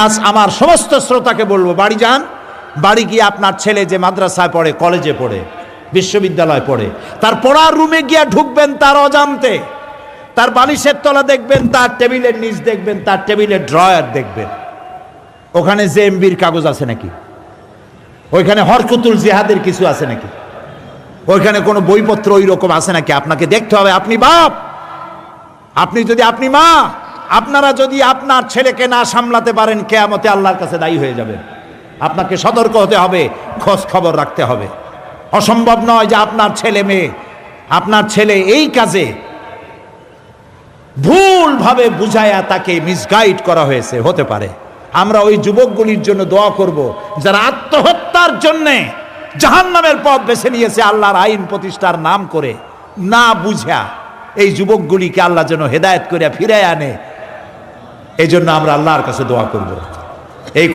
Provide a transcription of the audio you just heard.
আজ আমার সমস্ত শ্রোতাকে বলবো, বাড়ি যান, বাড়ি গিয়ে আপনার ছেলে যে মাদ্রাসায় পড়ে, কলেজে পড়ে, বিশ্ববিদ্যালয় পড়ে, তার পড়ার রুমে গিয়ে ঢুকবেন তার অজান্তে, তার বালিশের তলা দেখবেন, তার টেবিলের নিচ দেখবেন, তার টেবিলের ড্রয়ার দেখবেন, ওখানে জেএমবির কাগজ আছে নাকি, ওইখানে হরকুতুল জিহাদের কিছু আছে নাকি, ওইখানে কোনো বইপত্র ওই রকম আছে নাকি, আপনাকে দেখতে হবে। আপনি বাপ, আপনি মা, আপনারা যদি আপনার ছেলেকে না সামলাতে পারেন, কিয়ামতে আল্লাহর কাছে দায়ী হয়ে যাবেন। আপনাকে সতর্ক হতে হবে, খোঁজ খবর রাখতে হবে। অসম্ভব নয় যে আপনার ছেলে এই কাজে ভুলভাবে বুঝায়া তাকে মিসগাইড করা হয়েছে, হতে পারে। আমরা ওই যুবকগুলির জন্য দোয়া করব যারা আত্মহত্যার জন্যে জাহান্নামের পথ বেছে নিয়েছে আল্লাহর আইন প্রতিষ্ঠার নাম করে, না বুঝা। এই যুবকগুলিকে আল্লাহ যেন হেদায়েত করে ফিরে আনে, এই জন্য আমরা আল্লাহর কাছে দোয়া করব। এই